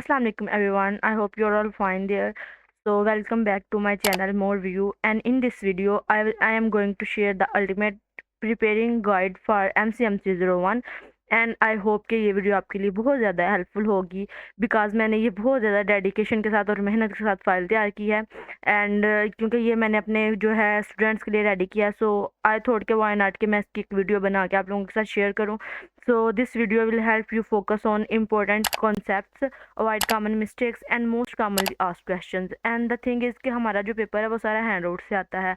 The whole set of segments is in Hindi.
Assalamu alaikum everyone. I hope you're all fine there. So welcome back to my channel More View, and in this video I am going to share the ultimate preparing guide for MCMC01 and I hope कि ये वीडियो आपके लिए बहुत ज़्यादा हेल्पफुल होगी बिकॉज मैंने ये बहुत ज़्यादा डेडिकेशन के साथ और मेहनत के साथ फाइल तैयार की है एंड क्योंकि ये मैंने अपने जो है स्टूडेंट्स के लिए रेडी किया सो आई थॉट के वाई नॉट कि मैं इसकी एक वीडियो बना के आप लोगों के साथ शेयर करूं so this video will help you focus on important concepts avoid common mistakes and most commonly asked questions and the thing is कि हमारा जो पेपर है वो सारा हैंड आउट से आता है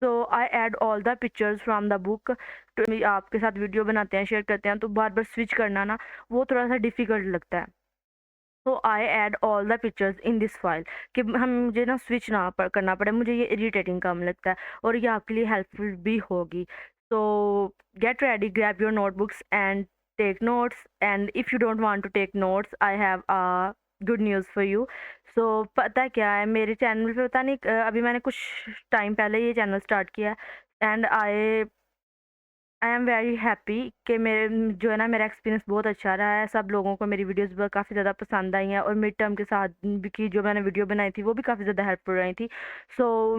so I add all the pictures from the book तो आपके साथ वीडियो बनाते हैं शेयर करते हैं तो बार बार स्विच करना ना वो थोड़ा सा डिफ़िकल्ट लगता है तो I add all the pictures in this file कि हम मुझे ना स्विच ना करना पड़े मुझे ये इरिटेटिंग कम लगता है और ये आपके लिए हेल्पफुल भी होगी so get ready grab your notebooks and take notes and if you don't want to take notes I have a good news for you so पता क्या है मेरे चैनल पे पता नहीं अभी मैंने कुछ टाइम पहले ये चैनल स्टार्ट किया and I am very happy कि मेरे जो है ना मेरा एक्सपीरियंस बहुत अच्छा रहा है सब लोगों को मेरी वीडियोस काफ़ी ज़्यादा पसंद आई हैं और मिड टर्म के साथ भी की जो मैंने वीडियो बनाई थी वो भी काफ़ी ज़्यादा हेल्पफुल रही थी सो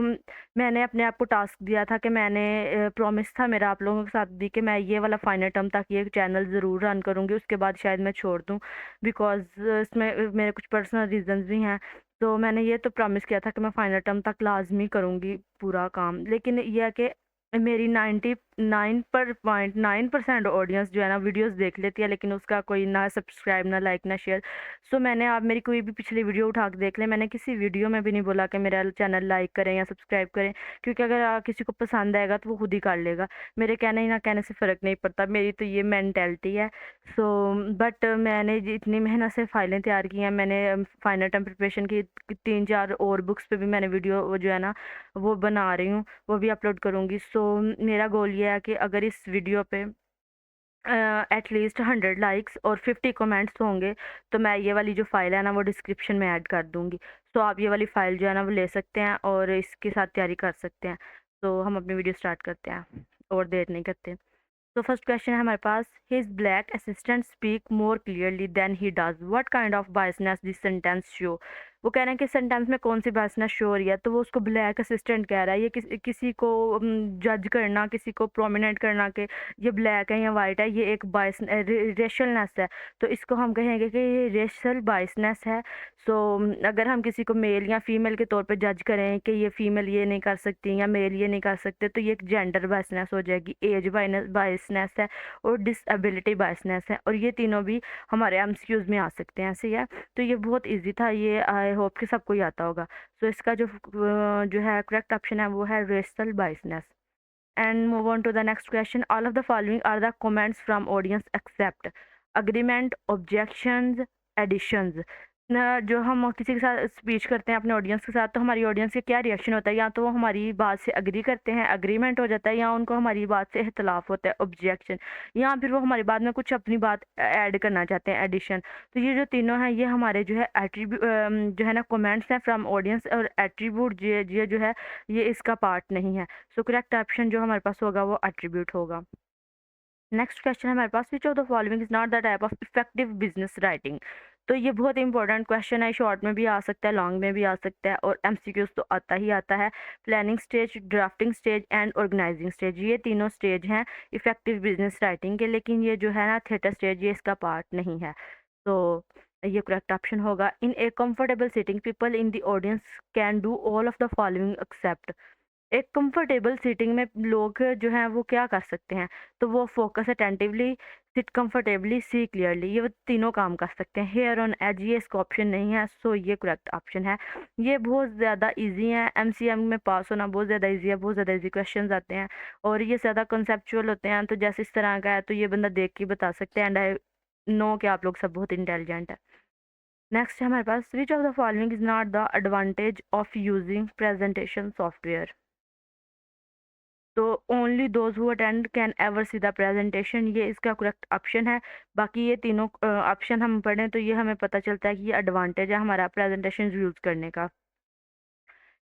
मैंने अपने आप को टास्क दिया था कि मैंने प्रॉमिस था मेरा आप लोगों के साथ भी कि मैं ये वाला फाइनल टर्म तक ये चैनल ज़रूर रन करूँगी उसके बाद शायद मैं छोड़ दूँ बिकॉज इसमें मेरे कुछ पर्सनल रीजंस भी हैं तो मैंने ये तो प्रॉमिस किया था कि मैं फाइनल टर्म तक लाजमी करूँगी पूरा काम लेकिन यह है कि मेरी 99.9% ऑडियंस जो है ना वीडियोस देख लेती है लेकिन उसका कोई ना सब्सक्राइब ना लाइक ना शेयर सो मैंने आप मेरी कोई भी पिछली वीडियो उठा के देख लें मैंने किसी वीडियो में भी नहीं बोला कि मेरा चैनल लाइक करें या सब्सक्राइब करें क्योंकि अगर किसी को पसंद आएगा तो वो खुद ही कर लेगा मेरे कहने ही ना कहने से फ़र्क नहीं पड़ता मेरी तो ये मैंटेलिटी है सो बट मैंने इतनी मेहनत से फाइलें तैयार की हैं मैंने फाइनल टर्म प्रिपरेशन की 3-4 और बुक्स पे भी मैंने वीडियो जो है ना वो बना रही हूँ वो भी अपलोड करूँगी सो मेरा गोल ये है कि अगर इस वीडियो पे एटलीस्ट 100 लाइक्स और 50 कमेंट्स होंगे तो मैं ये वाली जो फ़ाइल है ना वो डिस्क्रिप्शन में ऐड कर दूँगी तो आप ये वाली फ़ाइल जो है ना वो ले सकते हैं और इसके साथ तैयारी कर सकते हैं तो हम अपनी वीडियो स्टार्ट करते हैं और देर नहीं करते तो फर्स्ट क्वेश्चन है हमारे पास his black assistant speak more clearly than he does what kind of biasness this sentence show वो कह रहे हैं कि सेंटेंस में कौन सी बायसनेस शो हो रही है तो वो उसको ब्लैक असिस्टेंट कह रहा है ये किसी को जज करना किसी को प्रोमिनेंट करना कि ये ब्लैक है या वाइट है ये एक बायस रेशलनेस है तो इसको हम कहेंगे कि ये रेशल बायसनेस है सो अगर हम किसी को मेल या फीमेल के तौर पे जज करें कि ये फीमेल ये नहीं कर सकती या मेल ये नहीं कर सकते तो ये एक जेंडर बायसनेस हो जाएगी एज बायसनेस है और डिसएबिलिटी बायसनेस है और ये तीनों भी हमारे एमसीक्यूज में आ सकते हैं ऐसे ही है तो ये बहुत इजी था ये आई होप कि सबको ही आता होगा सो इसका जो है करेक्ट ऑप्शन है वो है racial biasness and move on to the next question all of the following are the comments from audience accept agreement objections additions जो हम किसी के साथ स्पीच करते हैं अपने ऑडियंस के साथ तो हमारी ऑडियंस के क्या रिएक्शन होता है या तो वो हमारी बात से अग्री करते हैं अग्रीमेंट हो जाता है या उनको हमारी बात से इख्तलाफ होता है ऑब्जेक्शन या फिर वो हमारी बात में कुछ अपनी बात ऐड करना चाहते हैं एडिशन तो ये जो तीनों हैं ये हमारे जो है एट्रीब्यूट जो है ना कमेंट्स हैं फ्रॉम ऑडियंस और एट्रीब्यूट ये जो है ये इसका पार्ट नहीं है सो करेक्ट ऑप्शन जो हमारे पास होगा वो एट्रीब्यूट होगा नेक्स्ट क्वेश्चन है हमारे पास which of the following is not the type of effective business writing तो ये बहुत इंपॉर्टेंट क्वेश्चन है शॉर्ट में भी आ सकता है लॉन्ग में भी आ सकता है और एमसीक्यूज तो आता ही आता है planning stage drafting stage and organizing stage ये तीनों स्टेज हैं इफेक्टिव बिजनेस राइटिंग के लेकिन ये जो है ना थिएटर स्टेज ये इसका पार्ट नहीं है तो ये करेक्ट ऑप्शन होगा in a comfortable sitting people in the audience can do all of the following except एक कंफर्टेबल सीटिंग में लोग जो हैं वो क्या कर सकते हैं तो वो focus attentively seat comfortably see clearly ये वो तीनों काम कर सकते हैं हेयर ऑन एज ये इसका ऑप्शन नहीं है सो ये करेक्ट ऑप्शन है ये बहुत ज़्यादा इजी है एमसीएम में पास होना बहुत ज़्यादा इजी है बहुत ज़्यादा इजी क्वेश्चंस आते हैं और ये ज़्यादा कंसेप्चुअल होते हैं तो जैसे इस तरह का है तो ये बंदा देख के बता सकते हैं एंड आई नो कि आप लोग सब बहुत इंटेलिजेंट है नेक्स्ट है हमारे पास which of the following is not the advantage of using presentation software तो only those who attend can ever see the presentation ये इसका करेक्ट ऑप्शन है बाकी ये तीनों ऑप्शन हम पढ़ें तो ये हमें पता चलता है कि ये एडवांटेज है हमारा प्रेजेंटेशन यूज़ करने का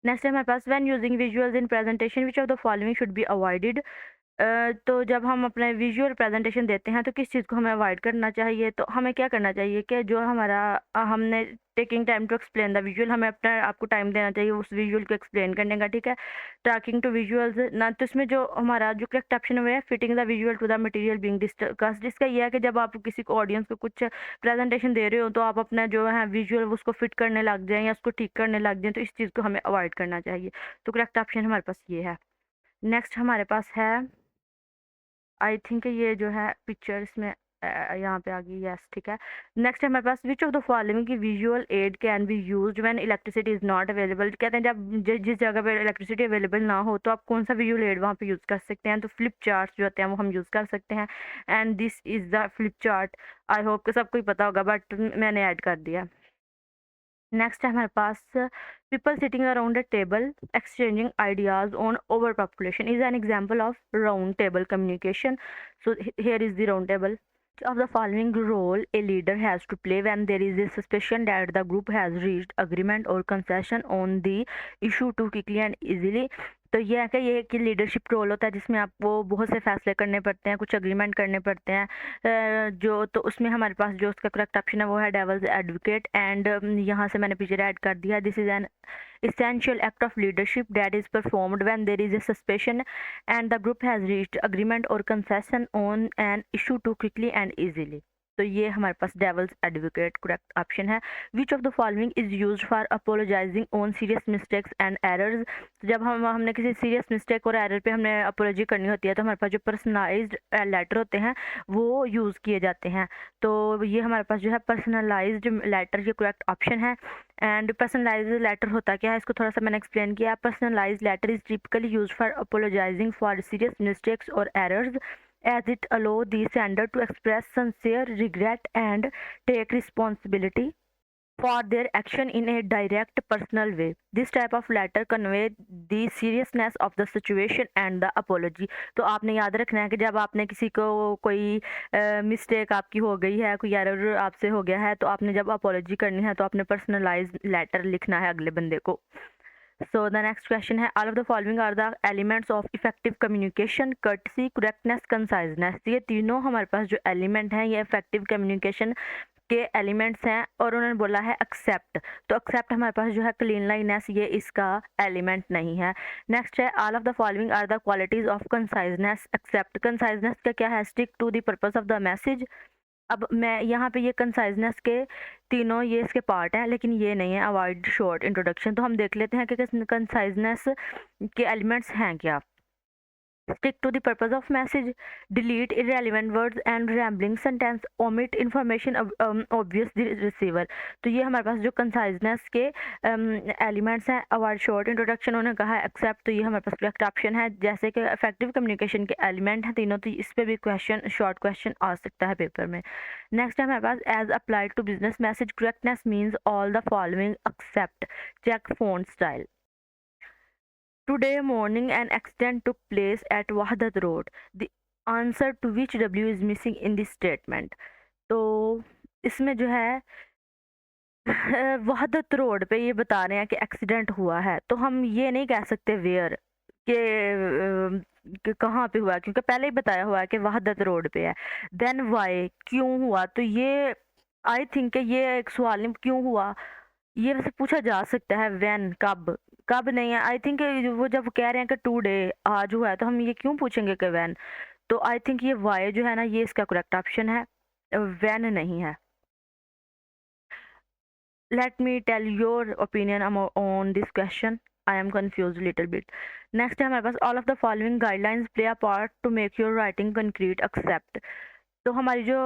नेक्स्ट है हमारे पास when using visuals in presentation which of the following should be avoided तो जब हम अपने विजुअल प्रेजेंटेशन देते हैं तो किस चीज़ को हमें अवॉइड करना चाहिए? तो हमें क्या करना चाहिए कि जो हमारा हमने taking time to explain the visual, हमें अपना आपको टाइम देना चाहिए उस विजुअल को एक्सप्लेन करने का, ठीक है? टॉकिंग टू विजुअल्स ना, तो इसमें जो हमारा जो करेक्ट ऑप्शन है वो है fitting the visual to the material being discussed. इसका ये है कि जब आप किसी को ऑडियंस को कुछ प्रेजेंटेशन दे रहे हो तो आप अपना जो है विजुअल उसको फिट करने लग जाएँ या उसको ठीक करने लग जाएँ, तो इस चीज़ को हमें अवॉइड करना चाहिए। तो करेक्ट ऑप्शन हमारे पास ये है। नेक्स्ट हमारे पास है, आई थिंक ये जो है पिक्चर इसमें यहाँ पे आ गई, यस ठीक है। नेक्स्ट है हमारे पास, विच ऑफ द फॉलोइंग की visual add can be used when electricity is not available. कहते हैं जब जिस जगह पे इलेक्ट्रिसिटी अवेलेबल ना हो तो आप कौन सा विजुअल एड वहाँ पे यूज़ कर सकते हैं? तो फ्लिप चार्ट्स जो होते हैं वो हम यूज़ कर सकते हैं, and this is the flip chart. I hope कि सबको ही पता होगा बट मैंने ऐड कर दिया। नेक्स्ट है हमारे पास, people sitting around a table exchanging ideas on over population is an example of round table communication. So here is the round table. Of the following role a leader has to play when there is a suspicion that the group has reached agreement or concession on the issue too quickly and easily। तो ये है कि ये कि लीडरशिप रोल होता है जिसमें आपको बहुत से फैसले करने पड़ते हैं, कुछ अग्रीमेंट करने पड़ते हैं, जो तो उसमें हमारे पास जो उसका करेक्ट ऑप्शन है वो है डेवल्स एडवोकेट। एंड यहाँ से मैंने पीछे ऐड कर दिया, this is an essential act of leadership that is performed when there is a suspicion and the group has reached agreement or concession on an issue too quickly and easily। तो ये हमारे पास डेवल्स एडवोकेट करेक्ट ऑप्शन है। Which of the following is used for apologising on serious mistakes and errors. तो जब हमने किसी सीरियस मिस्टेक और एरर पे हमने अपोलॉजी करनी होती है तो हमारे पास जो पर्सनलाइज्ड लेटर होते हैं वो यूज़ किए जाते हैं। तो ये हमारे पास जो है पर्सनलाइज्ड लेटर, ये करेक्ट ऑप्शन है। एंड पर्सनलाइज्ड लेटर होता क्या है, इसको थोड़ा सा मैंने एक्सप्लेन किया। Personalized letter is typically used for apologizing for serious mistakes और errors as it allow the sender to express sincere regret and take responsibility for their action in a direct personal way. This type of letter convey the seriousness of the situation and the apology। तो आपने याद रखना है कि जब आपने किसी को कोई मिस्टेक आपकी हो गई है, कोई एरर आपसे हो गया है, तो आपने जब अपॉलोजी करनी है तो आपने पर्सनलाइज्ड लेटर लिखना है अगले बंदे को। So the next question है, all of the following are the elements of effective communication: courtesy, correctness, conciseness। ये तीनों हमारे पास जो एलिमेंट हैं ये इफेक्टिव कम्युनिकेशन के एलिमेंट्स हैं, और उन्होंने बोला है एक्सेप्ट। तो एक्सेप्ट हमारे पास जो है क्लीन लाइनेस, ये इसका एलिमेंट नहीं है। नेक्स्ट है, all of the following are the qualities of conciseness except. Conciseness का क्या है? Stick to the purpose of the message. अब मैं यहाँ पे ये कंसाइजनेस के तीनों ये इसके पार्ट हैं, लेकिन ये नहीं है अवॉइड शॉर्ट इंट्रोडक्शन। तो हम देख लेते हैं कि कंसाइजनेस के एलिमेंट्स हैं क्या। Stick to the purpose of message, delete irrelevant words and rambling sentence, omit information obvious the receiver। तो ये हमारे पास जो कंसाइजनेस के एलिमेंट्स हैं। अवॉइड शॉर्ट इंट्रोडक्शन उन्होंने कहा है एक्सेप्ट, तो ये हमारे पास करेक्ट ऑप्शन है। जैसे कि इफेक्टिव कम्युनिकेशन के एलिमेंट हैं तीनों, तो इस पे भी क्वेश्चन शॉर्ट क्वेश्चन आ सकता है पेपर में। नेक्स्ट है हमारे पास, as applied to business message correctness means all the following except, check phone style. Today morning an accident took place at Wahdat Road. The answer to which W is missing in this statement। तो इसमें जो है वहदत रोड पे ये बता रहे हैं कि एक्सीडेंट हुआ है, तो हम ये नहीं कह सकते वेयर कि कहाँ पे हुआ, क्योंकि पहले ही बताया हुआ है कि वहदत रोड पे है। देन वाई, क्यों हुआ, तो ये आई थिंक ये एक सवाल नहीं, क्यों हुआ ये वैसे पूछा जा सकता है। व्हेन, कब, कब नहीं है। आई थिंक वो जब कह रहे हैं कि टुडे आज हुआ है, तो हम ये क्यों पूछेंगे कि व्हेन। तो आई थिंक ये वाई जो है ना, ये इसका करेक्ट ऑप्शन है, व्हेन नहीं है। Let me tell your opinion on this question, I am confuse little bit. Next है हमारे पास, all of the following guidelines play a part to make your writing concrete except. तो हमारी जो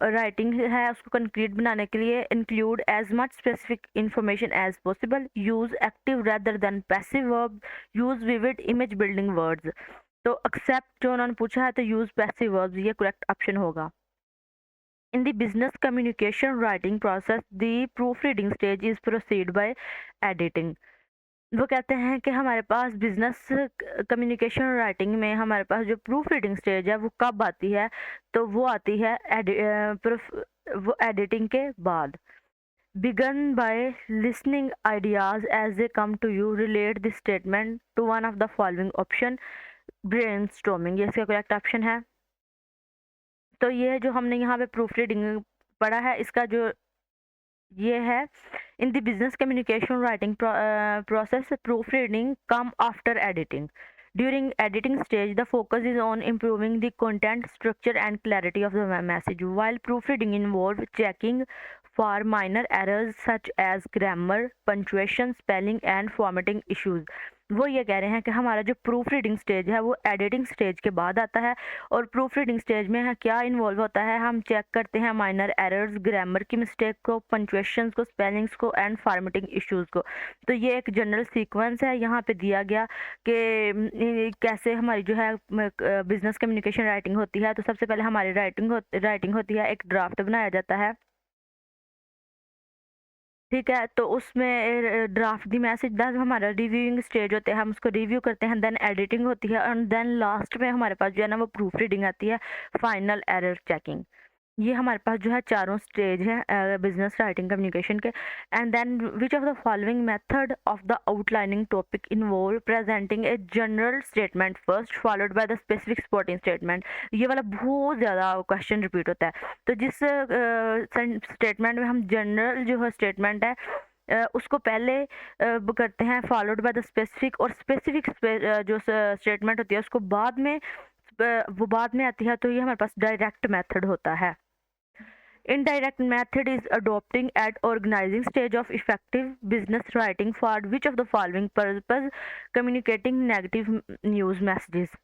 राइटिंग है उसको कंक्रीट बनाने के लिए include as much specific information as possible, use active rather than passive verb, use vivid image building words. तो एक्सेप्ट जो उन्होंने पूछा है तो यूज पैसिव वर्ब्स, ये करेक्ट ऑप्शन होगा। In the business communication writing process the proof reading stage is proceed by editing. वो कहते हैं कि हमारे पास बिजनेस कम्युनिकेशन राइटिंग में हमारे पास जो प्रूफ रीडिंग स्टेज है वो कब आती है, तो वो आती है वो एडिटिंग के बाद। Begin by listening ideas as they come to you, relate this statement to one of the following option. Brainstorming, ये इसका करेक्ट ऑप्शन है। तो ये जो हमने यहाँ पे प्रूफ रीडिंग पढ़ा है, इसका जो ये है, इन the business communication writing process proofreading come after editing. During editing stage, the focus is on improving the content, structure and clarity of the message, while proofreading involves checking for minor errors such as grammar, punctuation, spelling and formatting issues. वो ये कह रहे हैं कि हमारा जो प्रूफ रीडिंग स्टेज है वो एडिटिंग स्टेज के बाद आता है, और प्रूफ रीडिंग स्टेज में है क्या इन्वॉल्व होता है, हम चेक करते हैं माइनर एरर्स, ग्रामर की मिस्टेक को, पंक्चुएशंस को, स्पेलिंग्स को एंड फॉर्मेटिंग इश्यूज को। तो ये एक जनरल सीक्वेंस है यहाँ पे दिया गया कि कैसे हमारी जो है बिजनेस कम्युनिकेशन राइटिंग होती है। तो सबसे पहले हमारी राइटिंग होती है, एक ड्राफ्ट बनाया जाता है, ठीक है। तो उसमें ड्राफ्ट दी मैसेज दैट हमारा रिव्यूइंग स्टेज होते हैं, हम उसको रिव्यू करते हैं, देन एडिटिंग होती है, एंड देन लास्ट में हमारे पास जो है ना वो प्रूफ रीडिंग आती है, फाइनल एरर चेकिंग। ये हमारे पास जो है चारों स्टेज है बिजनेस राइटिंग कम्युनिकेशन के। And then which of the following method of the outlining topic involve presenting a general statement first followed by the specific supporting statement. ये वाला बहुत ज़्यादा क्वेश्चन रिपीट होता है। तो जिस स्टेटमेंट में हम जनरल जो है स्टेटमेंट है उसको पहले करते हैं फॉलोड बाय द स्पेसिफिक, और स्पेसिफिक जो स्टेटमेंट होती है उसको बाद में वो बाद में आती है। तो ये हमारे पास डायरेक्ट मेथड होता है। Indirect method is adopting at organizing stage of effective business writing for which of the following purpose: communicating negative news messages।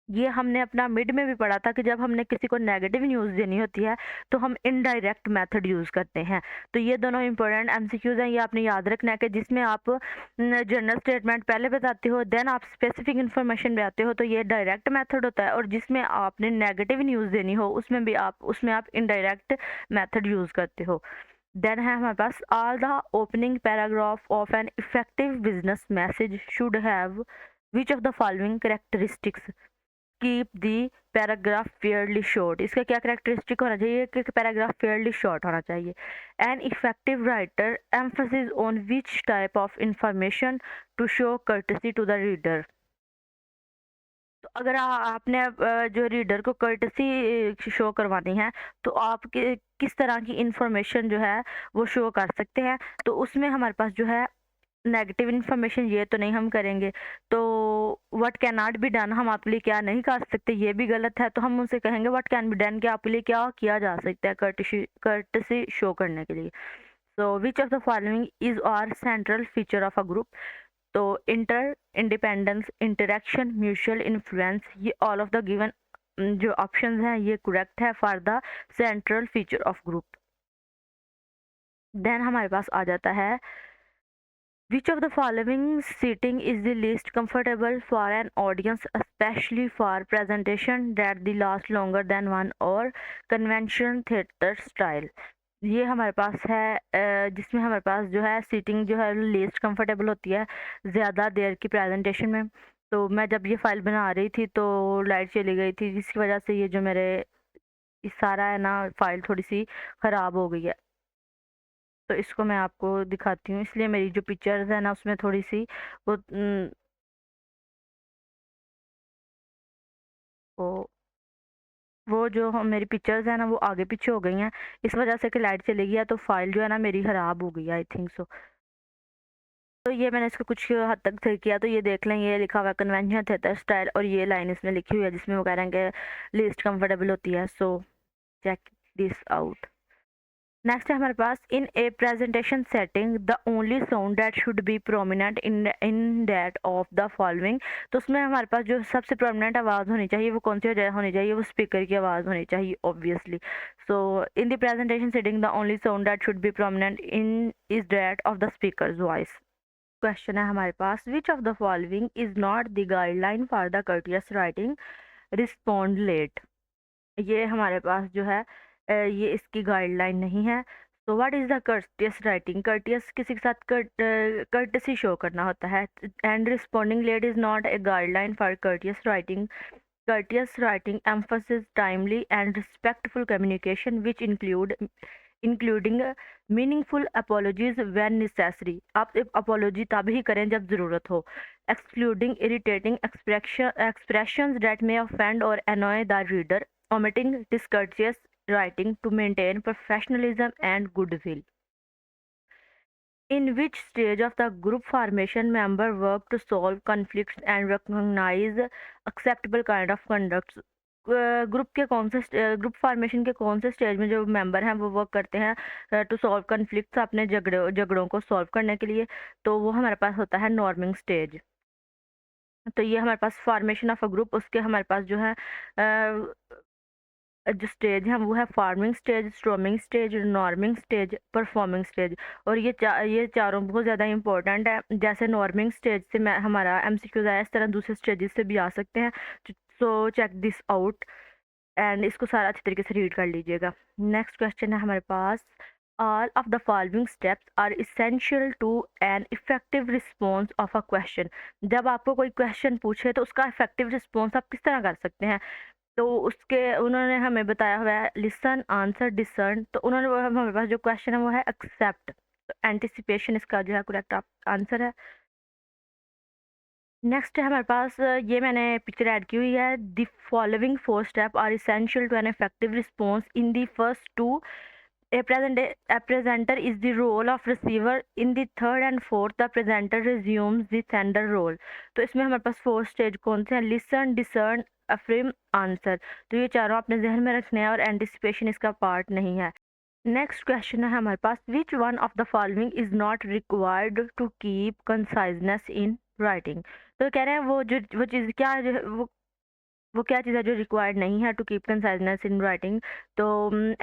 ये हमने अपना मिड में भी पढ़ा था कि जब हमने किसी को नेगेटिव न्यूज़ देनी होती है तो हम इनडायरेक्ट मेथड यूज़ करते हैं। तो ये दोनों इंपॉर्टेंट एमसीक्यूज़ हैं, ये आपने याद रखना है कि जिसमें आप जनरल स्टेटमेंट पहले बताते हो, देन आप स्पेसिफिक इन्फॉर्मेशन बताते हो, तो ये डायरेक्ट मेथड होता है। और जिसमें आपने नेगेटिव न्यूज़ देनी हो उसमें आप इनडायरेक्ट मेथड यूज़ करते हो। देन है हमारे पास all the opening paragraph of an effective business message should have which of the following characteristics. Keep the paragraph fairly short, इसका क्या करेक्टरिस्टिक होना चाहिए कि पैराग्राफ फेयरली शॉर्ट होना चाहिए। An effective writer emphasis on which type of information to show courtesy to the reader. तो अगर आपने जो रीडर को कर्टसी शो करवानी है तो आप किस तरह की इंफॉर्मेशन जो है वो शो कर सकते हैं। तो उसमें हमारे पास जो है नेगेटिव इन्फॉर्मेशन ये तो नहीं हम करेंगे। तो what can not be done, हम आपके लिए क्या नहीं कर सकते, ये भी गलत है। तो हम उनसे कहेंगे व्हाट कैन बी डन, कि आपके लिए क्या किया जा सकता है कर्टसी शो करने के लिए। So which of the following is are central feature of a group. तो interdependence, interaction, mutual influence, ये ऑल ऑफ द गिवन जो ऑप्शंस हैं ये करेक्ट है for the central feature of group. Then हमारे पास आ जाता है which of the following seating is the least comfortable for an audience, especially for presentation that the last longer than 1 hour, convention theater style। ये हमारे पास है जिसमें हमारे पास जो है सीटिंग जो है लीस्ट कंफर्टेबल होती है ज़्यादा देर की प्रेजेंटेशन में। तो मैं जब ये फाइल बना रही थी तो लाइट चली गई थी, जिसकी वजह से ये जो मेरे सारा है ना फाइल थोड़ी सी ख़राब हो गई है। तो इसको मैं आपको दिखाती हूँ, इसलिए मेरी जो पिक्चर्स है ना उसमें थोड़ी सी वो वो वो जो मेरी पिक्चर्स है ना वो आगे पीछे हो गई हैं, इस वजह से कि लाइट चली गई है तो फाइल जो है ना मेरी ख़राब हो गई है, आई थिंक सो। तो ये मैंने इसको कुछ हद तक सही किया। तो ये देख लें, ये लिखा हुआ है कन्वेंशन थिएटर स्टाइल, और ये लाइन इसमें लिखी हुई है जिसमें वो कह रहे हैं कि लीस्ट कंफर्टेबल होती है। So check this out. Next है हमारे पास in a presentation setting the only sound that should be prominent in that of the following. तो उसमें हमारे पास जो सबसे प्रोमिनेंट आवाज़ होनी चाहिए वो कौन सी होनी चाहिए, वो स्पीकर की आवाज़ होनी चाहिए obviously. So in the presentation setting the only sound that should be prominent in is that of the speaker's voice. Question है हमारे पास which of the following is not the guideline for the courteous writing, respond late. ये हमारे पास जो है ये इसकी गाइडलाइन नहीं है। तो what is the courteous writing, courteous किसी के साथ कर्टसी शो करना होता है। And responding late is not a guideline for courteous writing. Courteous writing emphasis timely and respectful communication which include including meaningful apologies when necessary, आप अपॉलॉजी तब ही करें जब ज़रूरत हो। Excluding irritating expressions that may offend or annoy the reader, omitting discourteous writing to maintain professionalism and goodwill. In which stage of the group formation member work to solve conflicts and recognize acceptable kind of conduct? Group formation के कौन से स्टेज में जो मेंबर हैं वो वर्क करते हैं टू सॉल्व कन्फ्लिक्ट्स, अपने झगड़ों को सॉल्व करने के लिए? तो वो हमारे पास होता है नॉर्मिंग स्टेज। तो ये हमारे पास फॉर्मेशन ऑफ अ ग्रुप, उसके हमारे पास जो है जो स्टेज है वो है forming stage, storming stage, norming stage, performing stage. और ये चारों बहुत ज़्यादा इंपॉर्टेंट है। जैसे नॉर्मिंग स्टेज से मैं हमारा एमसीक्यूज आया, इस तरह दूसरे स्टेजेस से भी आ सकते हैं। So check this out and इसको सारा अच्छी तरीके से रीड कर लीजिएगा। नेक्स्ट क्वेश्चन है हमारे पास, all of the following steps are essential to an effective response of a question. जब आपको कोई क्वेश्चन पूछे तो उसका इफेक्टिव रिस्पॉन्स आप किस तरह कर सकते हैं? तो उसके उन्होंने हमें बताया हुआ है लिसन, आंसर, डिसर्न। तो उन्होंने हमारे पास जो क्वेश्चन है वो है एक्सेप्ट। तो एंटिसिपेशन इसका जो है करेक्ट आंसर है। नेक्स्ट है हमारे पास, ये मैंने पिक्चर ऐड की हुई है। The following 4 step are essential to an effective response in the first 2। A presenter is the role of receiver. In the third and fourth, the presenter resumes the sender role. तो इसमें हमारे पास 4 स्टेज कौन से हैं? Listen, discern, affirm, answer. तो ये चारों अपने जहन में रखने हैं और एंटिसिपेशन इसका पार्ट नहीं है। नेक्स्ट क्वेश्चन है हमारे पास, which one of the following is not required to keep conciseness in writing? तो कह रहे हैं वो चीज़ क्या है, वो क्या चीज़ है जो रिक्वायर्ड नहीं है to keep conciseness in writing? तो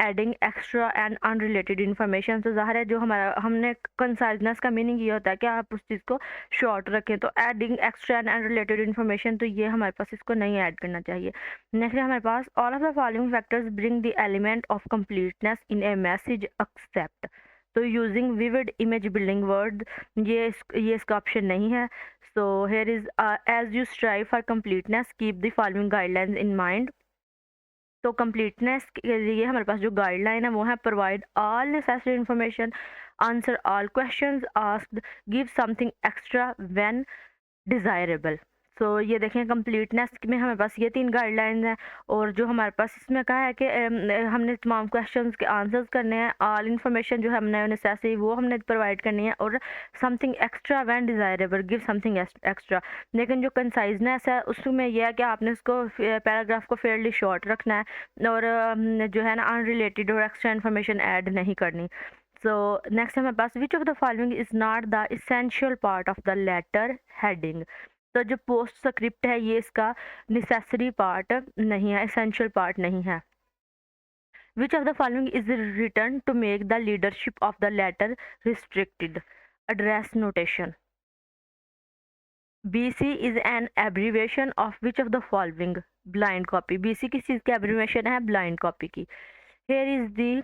adding extra and unrelated information. तो ज़ाहिर है जो हमारा हमने कंसाइजनेस का मीनिंग ये होता है कि आप उस चीज़ को शॉर्ट रखें। तो adding extra and unrelated information, तो ये हमारे पास इसको नहीं ऐड करना चाहिए। नेक्स्ट है हमारे पास, all of the following factors bring the element of completeness in a message except. तो using vivid image building word, ये इसका ऑप्शन नहीं है। So here is as you strive for completeness, keep the following guidelines in mind. तो completeness के लिए हमारे पास जो गाइडलाइन है वो है provide all necessary information, answer all questions asked, give something extra when desirable. So ये देखें कंप्लीटनेस में हमारे पास ये 3 गाइडलाइंस हैं। और जो हमारे पास इसमें कहा है कि हमने तमाम क्वेश्चंस के आंसर्स करने हैं, ऑल इन्फॉर्मेशन जो हमने नेसेसरी वो हमने प्रोवाइड करनी है, और something extra when desirable, give something extra. लेकिन जो कंसाइजनेस है उसमें यह है कि आपने उसको पैराग्राफ को फेयरली शॉर्ट रखना है और जो है ना अनरिलेटेड और एक्स्ट्रा इन्फॉर्मेशन ऐड नहीं करनी। सो नेक्स्ट हमारे पास, which of the following is not the essential part of the letter heading? तो जो पोस्ट स्क्रिप्ट है ये इसका नेसेसरी पार्ट नहीं है, एसेंशियल पार्ट नहीं है। Which of the following is written to make the leadership of the letter restricted? Address notation. BC is an abbreviation of which of the following? Blind copy. BC किस चीज़ की एब्रीवेशन है? ब्लाइंड कॉपी की। Here is the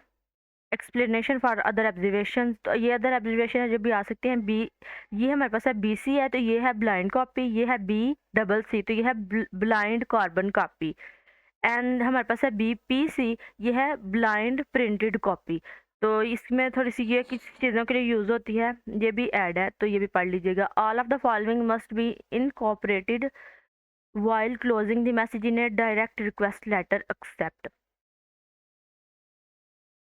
explanation for other observation. तो ये अदर एब्जर्वेशन है जो भी आ सकते हैं। ये हमारे पास है BC है, तो ये है ब्लाइंड कॉपी। ये है BCC, तो ये है ब्लाइंड कार्बन कॉपी। एंड हमारे पास है BPC, ये है ब्लाइंड प्रिंटेड कॉपी। तो इसमें थोड़ी सी ये किस चीज़ों के लिए यूज़ होती है ये भी ऐड है, तो ये भी पढ़ लीजिएगा। All of the following must be incorporated while closing the message in a direct request letter accept.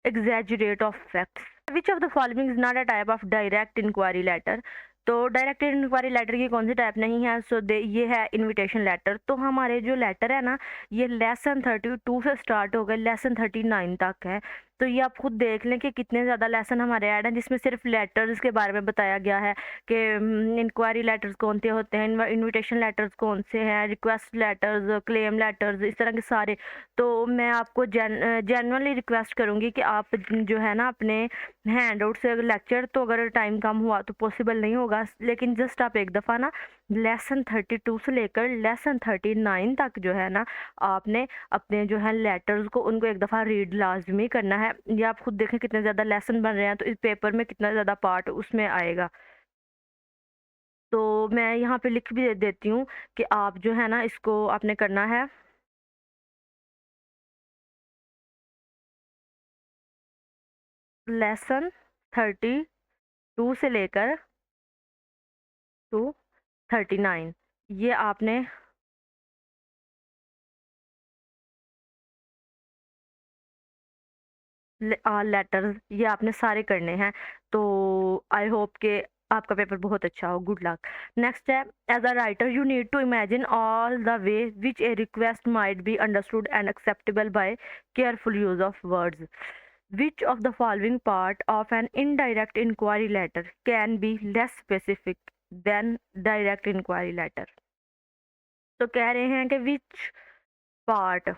Exaggerate of facts. Which of the following is not a type of direct inquiry letter? तो डायरेक्ट इंक्वायरी लेटर की कौन सी टाइप नहीं है? सो ये है इनविटेशन लेटर। तो हमारे जो लेटर है ना ये लेसन 32 से स्टार्ट हो गए लेसन 39 तक है। तो ये आप खुद देख लें कि कितने ज़्यादा लेसन हमारे ऐड हैं जिसमें सिर्फ लेटर्स के बारे में बताया गया है कि इंक्वायरी लेटर्स कौन से होते हैं, इनविटेशन लेटर्स कौन से हैं, रिक्वेस्ट लेटर्स, क्लेम लेटर्स, इस तरह के सारे। तो मैं आपको जेन्युइनली रिक्वेस्ट करूँगी कि आप जो है ना अपने हैंड आउट से लेक्चर, तो अगर टाइम कम हुआ तो पॉसिबल नहीं होगा, लेकिन जस्ट आप एक दफ़ा ना लेसन 32 से लेकर लेसन 39 तक जो है ना आपने अपने जो है लेटर्स को उनको एक दफ़ा रीड लाजमी करना है। ये आप खुद देखें कितने ज़्यादा लेसन बन रहे हैं, तो इस पेपर में कितना ज़्यादा पार्ट उसमें आएगा। तो मैं यहाँ पे लिख भी देती हूँ कि आप जो है ना इसको आपने करना है। लेसन 32 से लेकर टू 39 ये आपने लेटर्स ये आपने सारे करने हैं। तो आई होप कि आपका पेपर बहुत अच्छा हो। Good luck. नेक्स्ट है, as a writer you need to imagine all the way which a request might be understood and acceptable by careful use of words. Which of the following part of an indirect inquiry letter can be less specific than direct inquiry letter? तो कह रहे हैं कि which part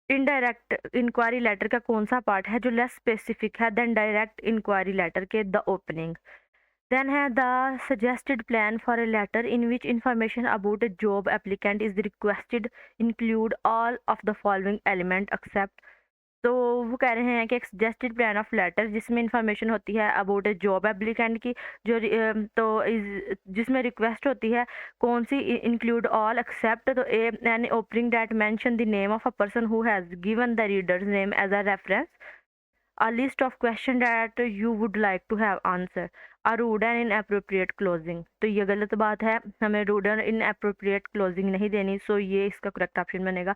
indirect inquiry letter का कौन सा पार्ट है जो लेस स्पेसिफिक है देन डायरेक्ट इंक्वायरी लेटर के द ओपनिंग। देन है the suggested plan for a letter in which information about a job applicant is requested include all of the following element except. तो वो कह रहे हैं कि एक सजेस्टेड प्लान ऑफ लेटर जिसमें इंफॉर्मेशन होती है अबाउट ए जॉब एप्लीकेंट की जिसमें रिक्वेस्ट होती है कौन सी इंक्लूड ऑल एक्सेप्ट तो an opening that mention the name of a person who has given the readers name as a reference, a list of question that you would like to have answer, a rude and inappropriate closing। तो ये गलत बात है, हमें rude and inappropriate closing नहीं देनी। सो ये इसका करेक्ट ऑप्शन बनेगा।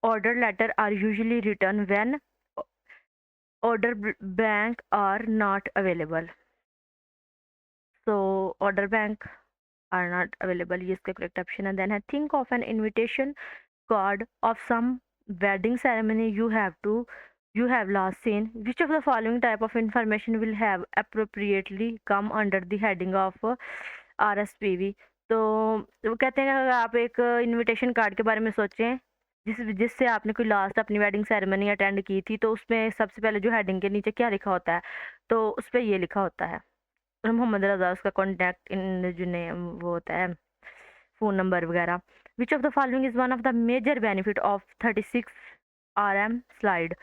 order letter are usually written when order bank are not available। so order bank are not available ये इसका करेक्ट ऑप्शन है। then है think of an invitation card of some wedding ceremony you have last seen, which of the following type of information will have appropriately come under the heading of RSPV। तो वो कहते हैं अगर आप एक इनविटेशन कार्ड के बारे में सोचें जिससे आपने कोई लास्ट अपनी वेडिंग सेरेमनी अटेंड की थी, तो उसमें सबसे पहले जो हेडिंग के नीचे क्या लिखा होता है, तो उस पर ये लिखा होता है मोहम्मद रजा, उसका कॉन्टैक्ट इन जो नेम वो होता है फ़ोन नंबर वगैरह। Which of the following is one of the major benefit of 36 RM slide.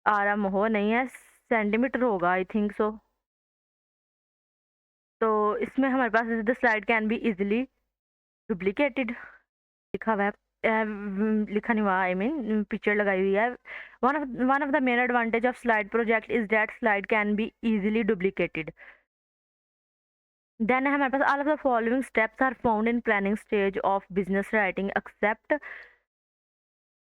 RM हो नहीं है, सेंटीमीटर होगा आई थिंक सो। तो इसमें हमारे पास the slide can be easily duplicated लिखा हुआ है, लिखा नहीं हुआ, आई मीन पिक्चर लगाई हुई है। One of the main advantage of slide project is that slide can be easily duplicated. Then हमारे पास all of the following steps are found in planning stage of business writing except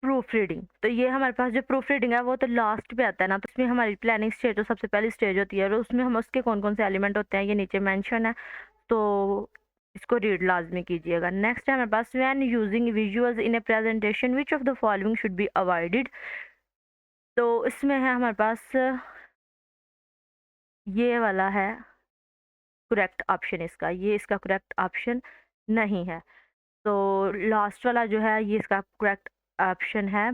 proofreading. तो ये हमारे पास जो प्रूफ रीडिंग है वो तो लास्ट पे आता है ना, तो इसमें हमारी प्लानिंग स्टेज तो सबसे पहली स्टेज होती है और उसमें हम उसके कौन कौन से एलिमेंट होते हैं ये नीचे मेंशन है, तो इसको रीड लाजमी कीजिएगा। नेक्स्ट है हमारे पास when using visuals in a presentation which of the following should be avoided. तो इसमें है हमारे पास ये वाला है करेक्ट ऑप्शन इसका, ये इसका करेक्ट ऑप्शन नहीं है। तो लास्ट वाला जो है ये इसका करेक्ट ऑप्शन है।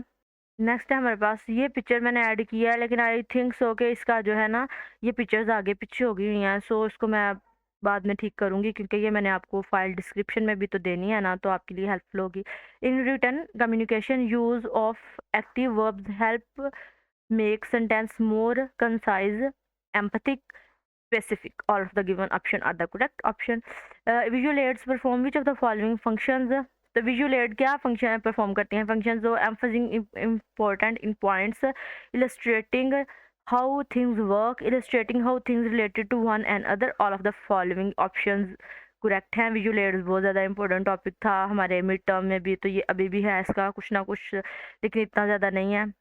नेक्स्ट है हमारे पास ये पिक्चर मैंने ऐड किया है, लेकिन आई थिंक सो कि इसका जो है ना ये पिक्चर्स आगे पीछे हो गई हुई हैं, सो इसको मैं बाद में ठीक करूँगी क्योंकि ये मैंने आपको फाइल डिस्क्रिप्शन में भी तो देनी है ना, तो आपके लिए हेल्पफुल होगी। In written communication use of active verbs help make sentence more concise empathic specific. All of the given option are the correct option। visual aids perform which of the following functions। तो visual aid क्या फंक्शन परफॉर्म करते हैं, फंक्शन जो emphasizing important in points, illustrating how things work, illustrating how things related to one another। all of the following options correct हैं। विजुअल एड्स बहुत ज़्यादा इंपॉर्टेंट टॉपिक था हमारे मिड टर्म में भी, तो ये अभी भी है इसका कुछ ना कुछ, लेकिन इतना ज़्यादा नहीं है।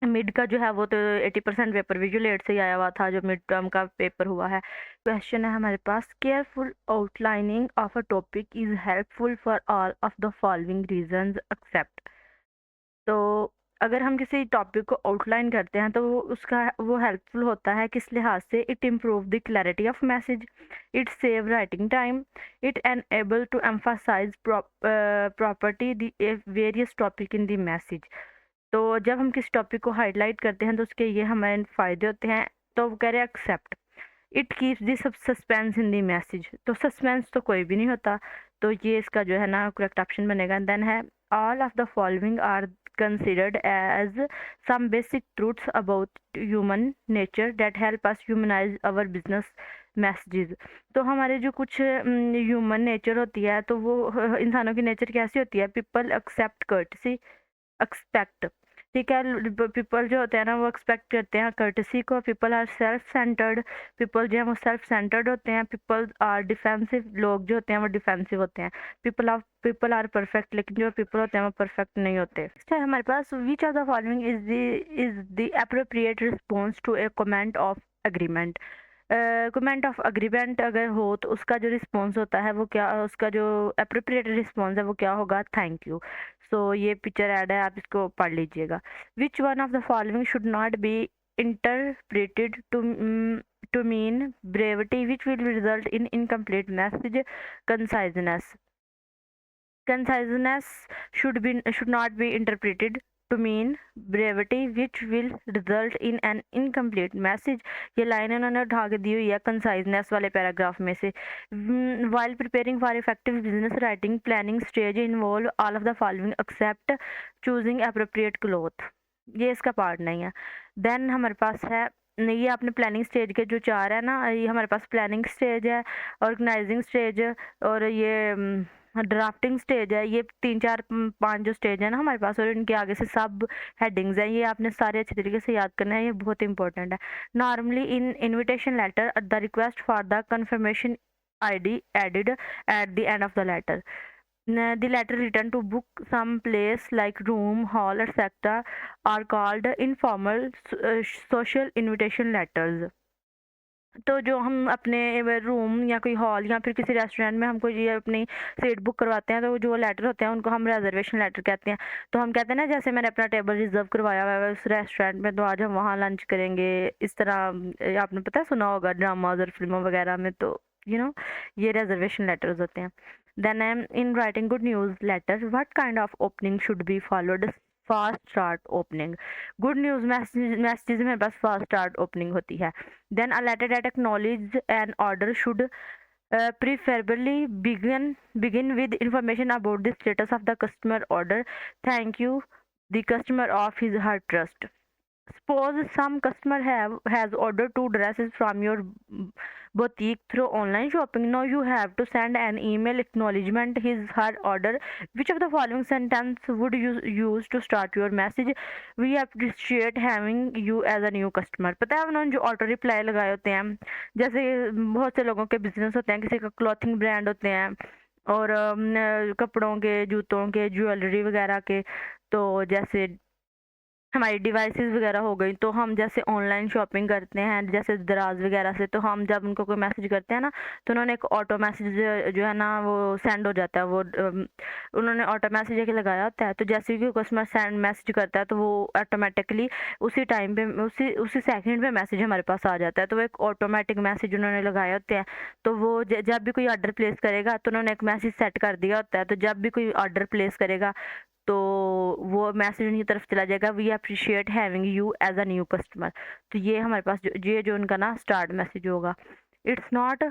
मिड का जो है वो तो 80% पेपर विजुअल एड से ही आया हुआ था जो मिड टर्म का पेपर हुआ है। क्वेश्चन है हमारे पास, careful outlining of a topic is helpful for all of the following reasons except. तो अगर हम किसी टॉपिक को आउटलाइन करते हैं तो वो हेल्पफुल होता है किस लिहाज से, it improve the clarity of message, it save writing time, it enable to emphasize property the various topic in the message. तो जब हम किस टॉपिक को हाईलाइट करते हैं तो उसके ये हमारे फ़ायदे होते हैं। तो वो कह रहे हैं except, it keeps the suspense in the message. तो सस्पेंस तो कोई भी नहीं होता, तो ये इसका जो है ना करेक्ट ऑप्शन बनेगा। देन है all of the following are considered as some basic truths about human nature that help us humanize our business messages. तो हमारे जो कुछ ह्यूमन नेचर होती है, तो वो इंसानों की नेचर कैसी होती है, पीपल एक्सेप्ट कर्टसी, एक्सपेक्ट, ठीक है। पीपल जो होते हैं ना वो एक्सपेक्ट करते हैं कर्टसी को। People are self centered, people जो है वो सेल्फ सेंटर्ड होते हैं। पीपल आर डिफेंसिव, लोग जो होते हैं वो डिफेंसिव होते हैं। पीपल आर परफेक्ट, लेकिन जो पीपल होते हैं वो परफेक्ट नहीं होते। नेक्स्ट है हमारे पास, which of the following is the appropriate response to a comment of agreement. Comment of agreement अगर हो तो उसका जो रिस्पॉन्स होता है वो क्या, उसका जो अप्रोप्रिएट रिस्पॉन्स है वो क्या होगा, थैंक यू। सो ये पिक्चर ऐड है, आप इसको पढ़ लीजिएगा। Which one of the following should not be interpreted to mean brevity which will result in incomplete message. Conciseness Conciseness should not be interpreted to mean brevity, which will result in an incomplete message। ये लाइन उन्होंने उठा के दी हुई है कंसाइजनेस वाले पैराग्राफ में से। While preparing for effective business writing, planning stage involve all of the following except choosing appropriate cloth। ये इसका पार्ट नहीं है। देन हमारे पास है, नहीं ये आपने प्लानिंग स्टेज के जो चार है ना, ये हमारे पास प्लानिंग स्टेज है, ऑर्गेनाइजिंग स्टेज और ये ड्राफ्टिंग स्टेज है। ये 3 4 5 जो स्टेज है ना हमारे पास, और इनके आगे से सब हेडिंग्स हैं। ये आपने सारे अच्छे तरीके से याद करना है, ये बहुत इंपॉर्टेंट है। Normally in invitation letter the request for the confirmation ID added at the end of the letter। The letter written to book some place like room, hall, etc. are called informal social invitation letters। तो जो हम अपने रूम या कोई हॉल या फिर किसी रेस्टोरेंट में हमको ये अपनी सीट बुक करवाते हैं, तो जो लेटर होते हैं उनको हम रिजर्वेशन लेटर कहते हैं। तो हम कहते हैं ना, जैसे मैंने अपना टेबल रिजर्व करवाया हुआ है उस रेस्टोरेंट में, तो आज हम वहाँ लंच करेंगे। इस तरह आपने पता है सुना होगा ड्रामाज और फिल्मों वगैरह में, तो ये रिजर्वेशन लेटर्स होते हैं। Then I am in writing good news letter what kind of opening should be followed. Fast start opening. Good news message में बस फास्ट स्टार्ट ओपनिंग होती है। Then a letter that acknowledges an order should preferably begin with information about the status of the customer order. Thank you, the customer of his her trust. Suppose some customer has ordered 2 dresses from your boutique through online shopping. Now you have to send an email acknowledgement his her order. Which of the following sentence would you use to start your message? We appreciate having you as a new customer। पता है उन्होंने जो ऑटो रिप्लाई लगाए होते हैं, जैसे बहुत से लोगों के बिजनेस होते हैं, किसी का क्लॉथिंग ब्रांड होते हैं और कपड़ों के, जूतों के, ज्वेलरी वगैरह के। तो जैसे हमारी डिवाइसेस वगैरह हो गई, तो हम जैसे ऑनलाइन शॉपिंग करते हैं जैसे दराज वगैरह से, तो हम जब उनको कोई मैसेज करते हैं ना, तो उन्होंने एक ऑटो मैसेज जो है ना वो सेंड हो जाता है। वो उन्होंने ऑटो मैसेज एक लगाया होता है, तो जैसे ही कस्टमर सेंड मैसेज करता है तो वो ऑटोमेटिकली उसी टाइम पे उसी सेकंड पे मैसेज हमारे पास आ जाता है। तो वो एक ऑटोमेटिक मैसेज उन्होंने लगाए होते हैं। तो वो जब भी कोई ऑर्डर प्लेस करेगा तो उन्होंने एक मैसेज सेट कर दिया होता है, तो जब भी कोई ऑर्डर प्लेस करेगा तो वो मैसेज उनकी तरफ चला जाएगा, we appreciate having you as a new customer. तो ये हमारे पास जो उनका ना स्टार्ट मैसेज होगा। It's not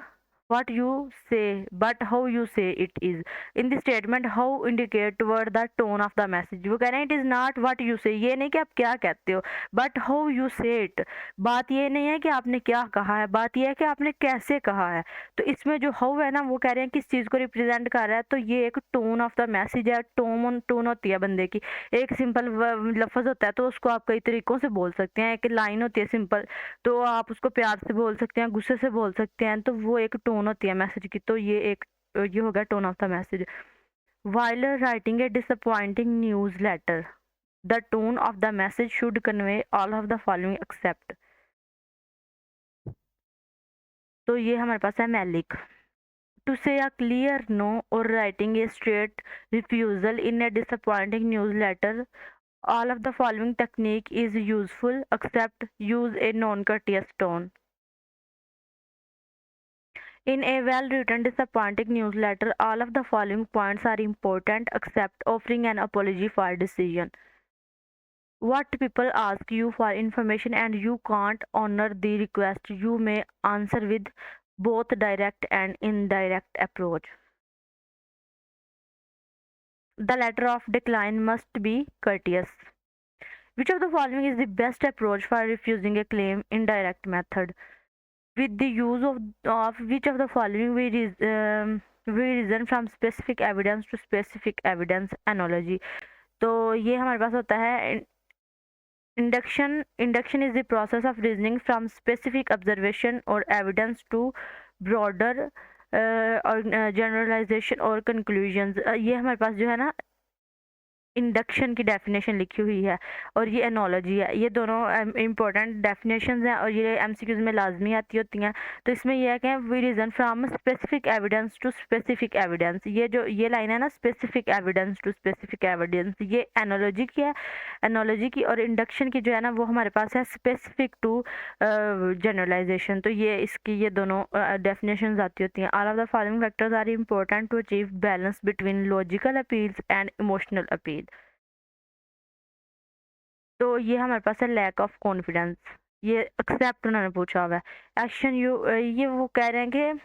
what you say but how you say it is। in the statement how indicate toward the tone of the message। वो कह रहे हैं it is not what you say, ये नहीं कि आप क्या कहते हो, but how you say it। बात ये नहीं है कि आपने क्या कहा है, बात ये है कि आपने कैसे कहा है। तो इसमें जो how है ना, वो कह रहे हैं किस चीज़ को रिप्रेजेंट कर रहा है, तो ये एक टोन ऑफ द मैसेज है। टोन होती है बंदे की। एक सिंपल लफ्ज़ होता है तो उसको आप कई तरीक़ों से बोल सकते हैं। एक लाइन होती है सिंपल, तो आप उसको प्यार से बोल सकते हैं, गुस्से से बोल सकते हैं, तो वो एक टोन होती है मैसेज की। तो ये हो गया tone of the message. While writing a disappointing news letter the tone of the message should convey all of the following except. तो ये हमारे पास है malice. To say a clear no or writing a straight refusal in a disappointing newsletter, all of the following technique is useful except use a non-courteous tone। In a well-written disappointing newsletter, all of the following points are important except offering an apology for decision। What people ask you for information and you can't honor the request, you may answer with both direct and indirect approach। The letter of decline must be courteous। Which of the following is the best approach for refusing a claim? Indirect method। With the use of which of the following we reason from specific evidence to specific evidence analogy। तो ये हमारे पास होता है Induction is the process of reasoning from specific observation or evidence to broader और generalization और conclusions। ये हमारे पास जो है ना इंडक्शन की डेफिनेशन लिखी हुई है और ये एनोलॉजी है। ये दोनों इंपॉर्टेंट डेफिनेशंस हैं और ये एमसीक्यूज में लाजमी आती होती हैं। तो इसमें यह है कि we reason from specific evidence to specific evidence. ये जो ये लाइन है ना, specific evidence to specific evidence, ये एनोलॉजी की है। एनोलॉजी की और इंडक्शन की जो है ना वो हमारे पास है स्पेसिफिक टू जनरलाइजेशन। तो ये इसकी ये दोनों डेफिनेशंस आती होती हैं। All of the following factors are important to achieve balance between logical appeals and emotional appeal. तो ये हमारे पास है लैक ऑफ कॉन्फिडेंस। ये एक्सेप्ट उन्होंने पूछा हुआ है। एक्शन ये वो कह रहे हैं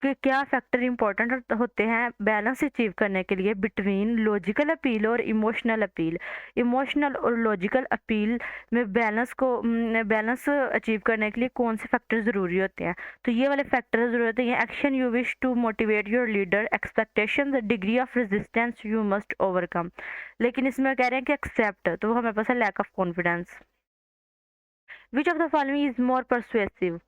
कि क्या फैक्टर इंपॉर्टेंट होते हैं बैलेंस अचीव करने के लिए बिटवीन लॉजिकल अपील और इमोशनल अपील। इमोशनल और लॉजिकल अपील में बैलेंस अचीव करने के लिए कौन से फैक्टर ज़रूरी होते हैं। तो ये वाले फैक्टर ज़रूरी होते हैं। Action you wish to motivate your leader, expectation, degree of resistance you must overcome. लेकिन इसमें कह रहे हैं कि एक्सेप्ट, तो वो हमारे पास है lack of confidence. Which of the following is more persuasive,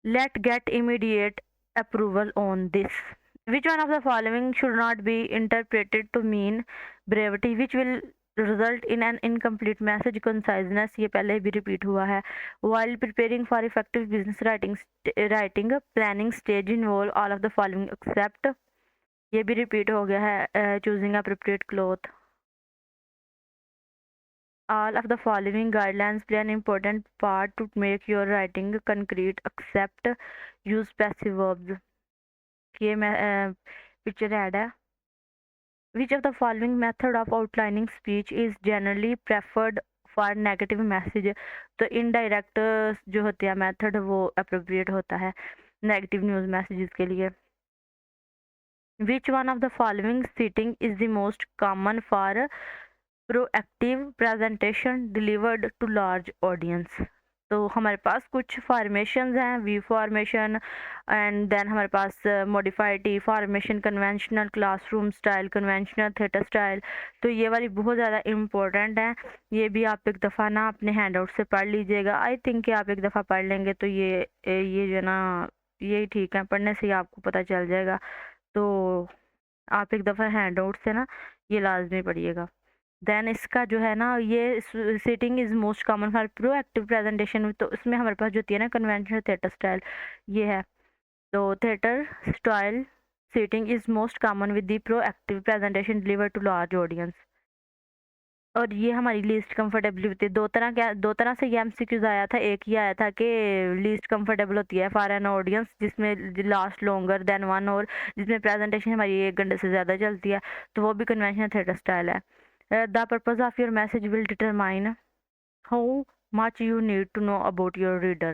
let get immediate approval on this. Which one of the following should not be interpreted to mean brevity, which will result in an incomplete message? Conciseness, ये पहले भी repeat हुआ है। While preparing for effective business writing planning stage involve all of the following except, ये भी repeat हो गया है। choosing appropriate cloth, all of the following guidelines play an important part to make your writing concrete except use passive verbs। ये मैं पिक्चर ऐड है। Which of the following method of outlining speech is generally preferred for negative message. तो इनडायरेक्ट जो होते हैं मेथड वो अप्रोप्रिएट होता है नेगेटिव न्यूज़ मैसेजेस के लिए। Which one of the following seating is the most common for proactive presentation delivered to large audience. तो हमारे पास कुछ फॉर्मेशंस हैं, वी फॉर्मेशन एंड देन हमारे पास modified T formation, conventional classroom style, conventional theatre style. तो ये वाली बहुत ज़्यादा इम्पोर्टेंट है। ये भी आप एक दफ़ा ना अपने हैंड आउट से पढ़ लीजिएगा। आई थिंक कि आप एक दफ़ा पढ़ लेंगे तो ये जो है ना यही ठीक है, पढ़ने से ही आपको पता चल जाएगा। तो आप एक दफ़ा हैंड आउट से ना ये लाजमी पढ़िएगा। देन इसका जो है ना ये seating is most common for proactive presentation. तो इसमें हमारे पास जो होती है ना कन्वेंशनल थिएटर स्टाइल ये है। तो theatre style seating is most common with the proactive presentation deliver to large audience. और ये हमारी लीस्ट कंफर्टेबल होती है। दो तरह से ये एमसीक्यूज आया था। एक ही आया था कि लीस्ट कंफर्टेबल होती है फॉर एन ऑडियंस जिसमें लास्ट लॉन्गर देन वन, और जिसमें प्रेजेंटेशन हमारी 1 घंटे से ज़्यादा चलती है, तो वो भी कन्वेंशनल थिएटर स्टाइल है। The purpose of your message will determine how much you need to know about your reader।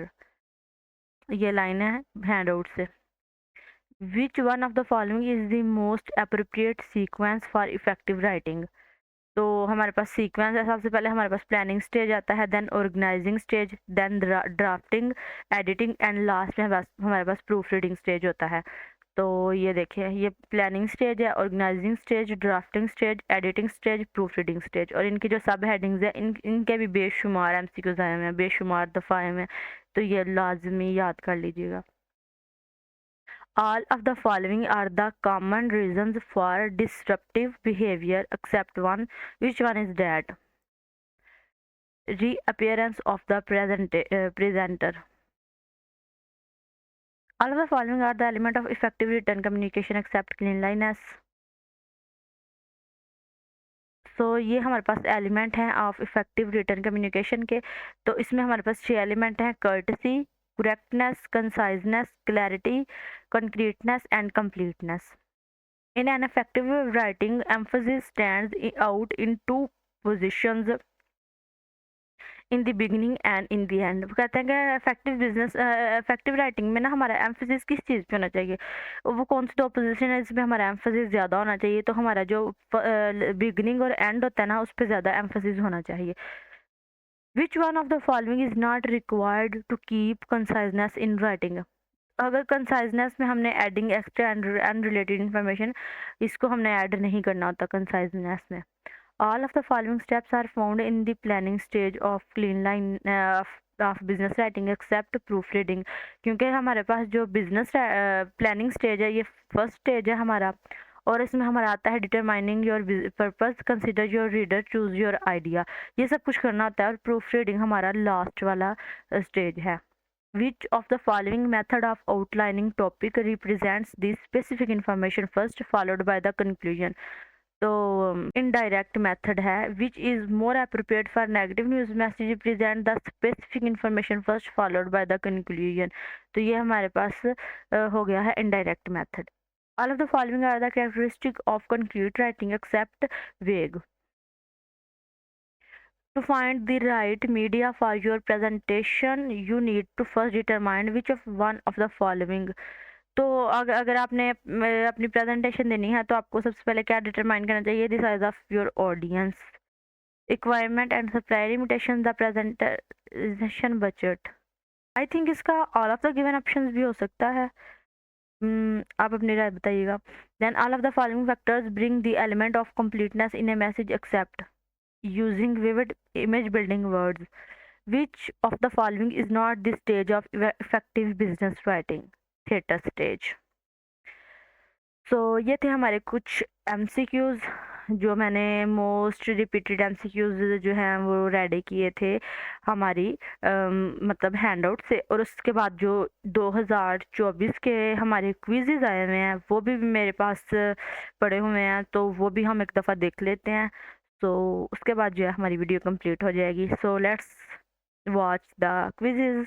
ये लाइन है हैंड आउट से। Which one of the following is the most appropriate sequence for effective writing? तो हमारे पास सीक्वेंस है। सबसे पहले हमारे पास प्लानिंग स्टेज आता है, then organizing stage, then drafting, editing and last में हमारे पास प्रूफ रीडिंग स्टेज होता है। तो ये देखिए, ये प्लानिंग स्टेज है, organizing stage, drafting stage, editing stage, proof reading stage. और इनकी जो सब हेडिंग्स है इनके भी बेशुमार एमसीक्यूज आए हुए हैं, बेशुमार दफ़ा आए हुए हैं। तो ये लाजमी याद कर लीजिएगा। All of the following are the common reasons for disruptive behavior except one. Which one is that? Reappearance of the presenter. All of the following are the element of effective written communication except cleanliness. So ये हमारे पास एलिमेंट हैं ऑफ इफेक्टिव रिटर्न कम्युनिकेशन के। तो इसमें हमारे पास 6 एलिमेंट हैं: courtesy, correctness, conciseness, clarity, concreteness and completeness. In an effective writing, emphasis stands out in two positions, in the beginning and in the end। वो कहते हैं कि इफेक्टिव राइटिंग में ना हमारा एम्फेसिस किस चीज़ पे होना चाहिए, वो कौन सी 2 पोजीशन है जिसमें हमारा एम्फेसिस ज़्यादा होना चाहिए। तो हमारा जो बिगिनिंग और एंड होता है ना उस पर ज़्यादा एम्फेसिस होना चाहिए। Which one of the following is not required to keep conciseness in writing. अगर कंसाइजनेस में हमने adding extra and related information, इसको हमने ऐड नहीं करना होता कंसाइजनेस में। All of the following steps are found in the planning stage of clean line of business writing except proofreading। क्योंकि हमारे पास जो बिजनेस प्लानिंग स्टेज है ये फर्स्ट स्टेज है हमारा, और इसमें हमारा आता है determining your purpose, consider your reader, choose your idea, ये सब कुछ करना होता है। और प्रूफ रीडिंग हमारा लास्ट वाला स्टेज है। Which of the following method of outlining topic represents the specific information first followed by the conclusion? तो इनडायरेक्ट मेथड है। Which is more appropriate for negative news message present the specific information first followed by the conclusion. तो ये हमारे पास हो गया है indirect method. All of the following are the characteristic of concrete writing except vague. To find the right media for your presentation, you need to first determine which of one of the following। तो अगर आपने अपनी प्रेजेंटेशन देनी है तो आपको सबसे पहले क्या डिटरमाइन करना चाहिए? The size of your audience, requirement and supply limitation, the presentation budget. I think इसका all of the given options भी हो सकता है। आप अपनी राय बताइएगा। Then all of the following factors bring the element of completeness in a message except using vivid image building words। Which of the following is not the stage of effective business writing? Theater stage। सो ये थे हमारे कुछ MCQs जो मैंने मोस्ट रिपीटेड MCQs जो हैं वो रेडी किए थे हमारी मतलब हैंड आउट से। और उसके बाद जो 2024 के हमारे क्विज़ेज़ आए हुए हैं वो भी मेरे पास पड़े हुए हैं, तो वो भी हम एक दफ़ा देख लेते हैं। तो उसके बाद जो है हमारी वीडियो कंप्लीट हो जाएगी। So let's watch the क्विज़ेज़।